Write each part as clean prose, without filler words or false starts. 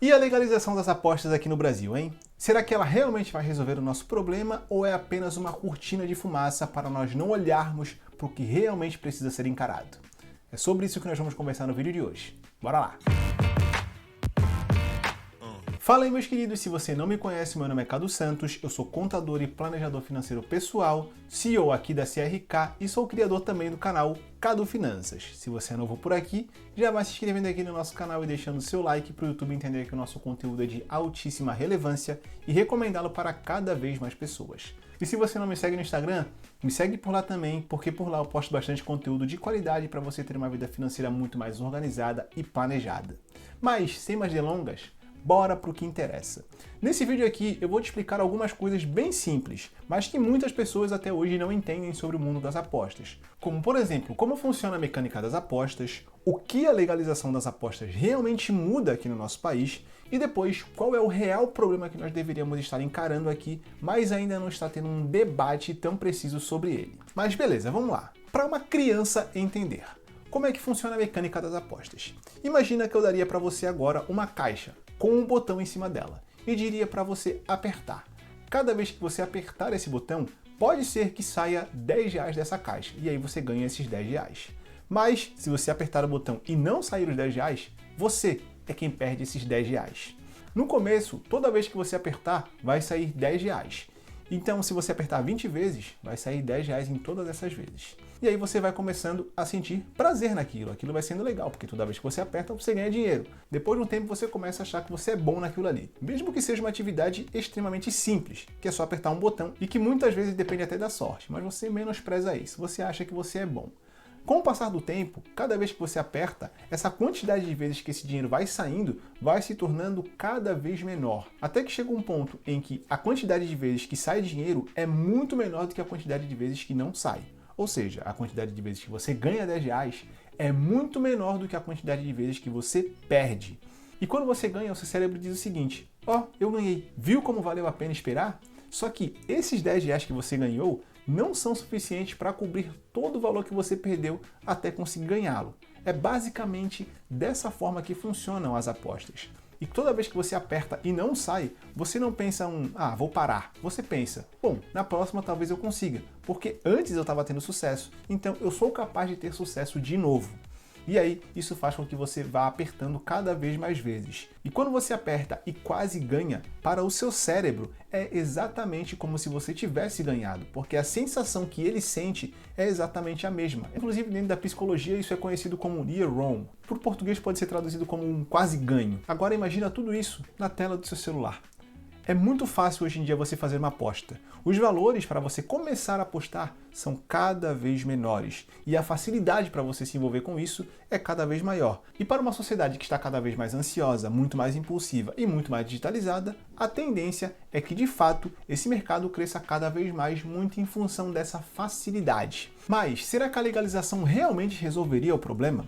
E a legalização das apostas aqui no Brasil, hein? Será que ela realmente vai resolver o nosso problema ou é apenas uma cortina de fumaça para nós não olharmos para o que realmente precisa ser encarado? É sobre isso que nós vamos conversar no vídeo de hoje. Bora lá! Fala aí, meus queridos, se você não me conhece, meu nome é Cadu Santos, eu sou contador e planejador financeiro pessoal, CEO aqui da CRK e sou criador também do canal Cadu Finanças. Se você é novo por aqui, já vai se inscrevendo aqui no nosso canal e deixando seu like para o YouTube entender que o nosso conteúdo é de altíssima relevância e recomendá-lo para cada vez mais pessoas. E se você não me segue no Instagram, me segue por lá também, porque por lá eu posto bastante conteúdo de qualidade para você ter uma vida financeira muito mais organizada e planejada. Mas, sem mais delongas, bora pro que interessa. Nesse vídeo aqui eu vou te explicar algumas coisas bem simples, mas que muitas pessoas até hoje não entendem sobre o mundo das apostas. Como, por exemplo, como funciona a mecânica das apostas, o que a legalização das apostas realmente muda aqui no nosso país e depois qual é o real problema que nós deveríamos estar encarando aqui, mas ainda não está tendo um debate tão preciso sobre ele. Mas beleza, vamos lá. Para uma criança entender, como é que funciona a mecânica das apostas? Imagina que eu daria para você agora uma caixa com um botão em cima dela e diria para você apertar. Cada vez que você apertar esse botão, pode ser que saia R$10 dessa caixa e aí você ganha esses R$10. Mas se você apertar o botão e não sair os R$10, você é quem perde esses R$10. No começo, toda vez que você apertar, vai sair R$10. Então, se você apertar 20 vezes, vai sair R$10 em todas essas vezes. E aí você vai começando a sentir prazer naquilo. Aquilo vai sendo legal, porque toda vez que você aperta, você ganha dinheiro. Depois de um tempo, você começa a achar que você é bom naquilo ali. Mesmo que seja uma atividade extremamente simples, que é só apertar um botão e que muitas vezes depende até da sorte. Mas você menospreza isso, você acha que você é bom. Com o passar do tempo, cada vez que você aperta, essa quantidade de vezes que esse dinheiro vai saindo vai se tornando cada vez menor. Até que chega um ponto em que a quantidade de vezes que sai dinheiro é muito menor do que a quantidade de vezes que não sai. Ou seja, a quantidade de vezes que você ganha R$10 é muito menor do que a quantidade de vezes que você perde. E quando você ganha, o seu cérebro diz o seguinte: ó, eu ganhei, viu como valeu a pena esperar? Só que esses R$10 que você ganhou não são suficientes para cobrir todo o valor que você perdeu até conseguir ganhá-lo. É basicamente dessa forma que funcionam as apostas. E toda vez que você aperta e não sai, você não pensa vou parar. Você pensa, bom, na próxima talvez eu consiga, porque antes eu estava tendo sucesso, então eu sou capaz de ter sucesso de novo. E aí, isso faz com que você vá apertando cada vez mais vezes. E quando você aperta e quase ganha, para o seu cérebro é exatamente como se você tivesse ganhado, porque a sensação que ele sente é exatamente a mesma. Inclusive, dentro da psicologia, isso é conhecido como near wrong. Por português pode ser traduzido como um quase ganho. Agora imagina tudo isso na tela do seu celular. É muito fácil hoje em dia você fazer uma aposta. Os valores para você começar a apostar são cada vez menores e a facilidade para você se envolver com isso é cada vez maior. E para uma sociedade que está cada vez mais ansiosa, muito mais impulsiva e muito mais digitalizada, a tendência é que de fato esse mercado cresça cada vez mais muito em função dessa facilidade. Mas será que a legalização realmente resolveria o problema?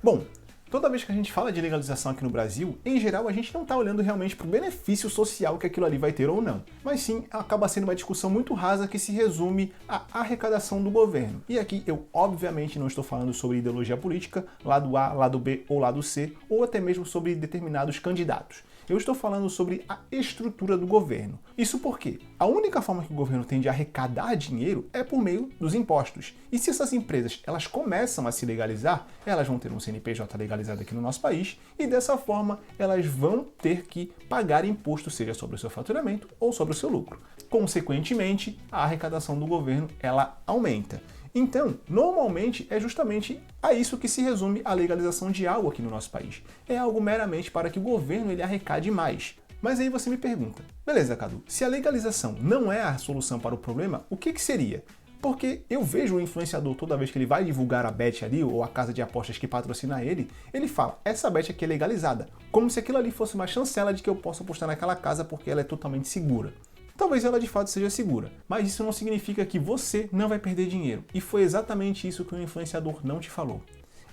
Bom, toda vez que a gente fala de legalização aqui no Brasil, em geral a gente não está olhando realmente para o benefício social que aquilo ali vai ter ou não. Mas sim, acaba sendo uma discussão muito rasa que se resume à arrecadação do governo. E aqui eu obviamente não estou falando sobre ideologia política, lado A, lado B ou lado C, ou até mesmo sobre determinados candidatos. Eu estou falando sobre a estrutura do governo. Isso porque a única forma que o governo tem de arrecadar dinheiro é por meio dos impostos. E se essas empresas elas começam a se legalizar, elas vão ter um CNPJ legalizado aqui no nosso país e dessa forma elas vão ter que pagar imposto, seja sobre o seu faturamento ou sobre o seu lucro. Consequentemente, a arrecadação do governo ela aumenta. Então, normalmente é justamente a isso que se resume a legalização de algo aqui no nosso país. É algo meramente para que o governo ele arrecade mais. Mas aí você me pergunta, beleza, Cadu, se a legalização não é a solução para o problema, o que seria? Porque eu vejo o influenciador, toda vez que ele vai divulgar a bet ali, ou a casa de apostas que patrocina ele, ele fala, essa bet aqui é legalizada, como se aquilo ali fosse uma chancela de que eu posso apostar naquela casa porque ela é totalmente segura. Talvez ela de fato seja segura, mas isso não significa que você não vai perder dinheiro. E foi exatamente isso que o influenciador não te falou.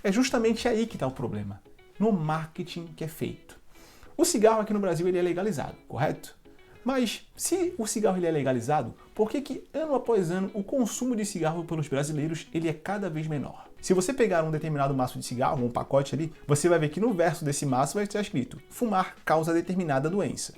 É justamente aí que está o problema, no marketing que é feito. O cigarro aqui no Brasil ele é legalizado, correto? Mas se o cigarro ele é legalizado, por que ano após ano o consumo de cigarro pelos brasileiros ele é cada vez menor? Se você pegar um determinado maço de cigarro, um pacote ali, você vai ver que no verso desse maço vai estar escrito: fumar causa determinada doença.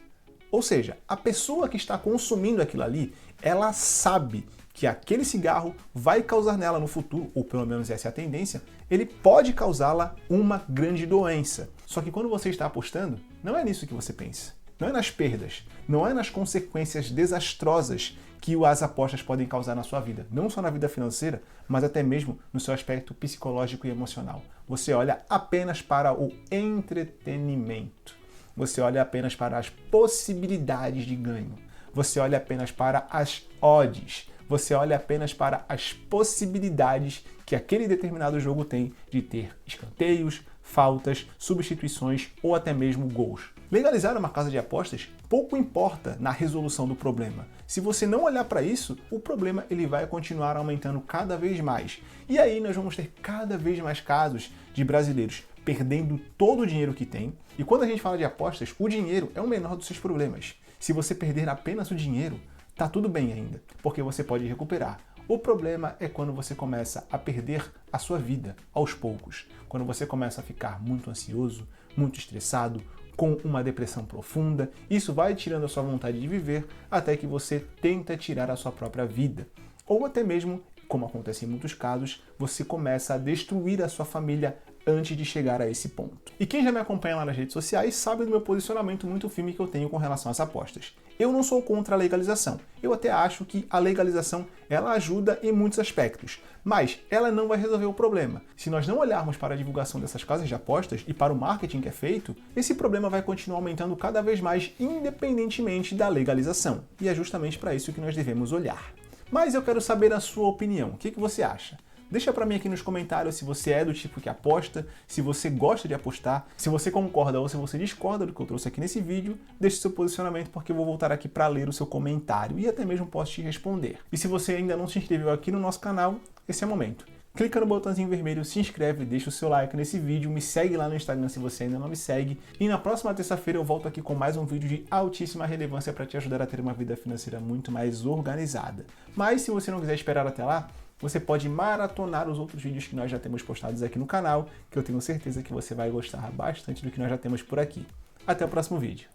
Ou seja, a pessoa que está consumindo aquilo ali, ela sabe que aquele cigarro vai causar nela no futuro, ou pelo menos essa é a tendência, ele pode causá-la uma grande doença. Só que quando você está apostando, não é nisso que você pensa. Não é nas perdas, não é nas consequências desastrosas que as apostas podem causar na sua vida. Não só na vida financeira, mas até mesmo no seu aspecto psicológico e emocional. Você olha apenas para o entretenimento. Você olha apenas para as possibilidades de ganho. Você olha apenas para as odds. Você olha apenas para as possibilidades que aquele determinado jogo tem de ter escanteios, faltas, substituições ou até mesmo gols. Legalizar uma casa de apostas pouco importa na resolução do problema. Se você não olhar para isso, o problema ele vai continuar aumentando cada vez mais. E aí nós vamos ter cada vez mais casos de brasileiros perdendo todo o dinheiro que tem. E quando a gente fala de apostas, o dinheiro é o menor dos seus problemas. Se você perder apenas o dinheiro, tá tudo bem ainda, porque você pode recuperar. O problema é quando você começa a perder a sua vida aos poucos. Quando você começa a ficar muito ansioso, muito estressado, com uma depressão profunda, isso vai tirando a sua vontade de viver até que você tenta tirar a sua própria vida. Ou até mesmo, como acontece em muitos casos, você começa a destruir a sua família antes de chegar a esse ponto. E quem já me acompanha lá nas redes sociais sabe do meu posicionamento muito firme que eu tenho com relação às apostas. Eu não sou contra a legalização. Eu até acho que a legalização ela ajuda em muitos aspectos, mas ela não vai resolver o problema. Se nós não olharmos para a divulgação dessas casas de apostas e para o marketing que é feito, esse problema vai continuar aumentando cada vez mais independentemente da legalização. E é justamente para isso que nós devemos olhar. Mas eu quero saber a sua opinião. O que você acha? Deixa pra mim aqui nos comentários se você é do tipo que aposta, se você gosta de apostar, se você concorda ou se você discorda do que eu trouxe aqui nesse vídeo, deixe seu posicionamento porque eu vou voltar aqui para ler o seu comentário e até mesmo posso te responder. E se você ainda não se inscreveu aqui no nosso canal, esse é o momento. Clica no botãozinho vermelho, se inscreve, deixa o seu like nesse vídeo, me segue lá no Instagram se você ainda não me segue. E na próxima terça-feira eu volto aqui com mais um vídeo de altíssima relevância para te ajudar a ter uma vida financeira muito mais organizada. Mas se você não quiser esperar até lá, você pode maratonar os outros vídeos que nós já temos postados aqui no canal, que eu tenho certeza que você vai gostar bastante do que nós já temos por aqui. Até o próximo vídeo.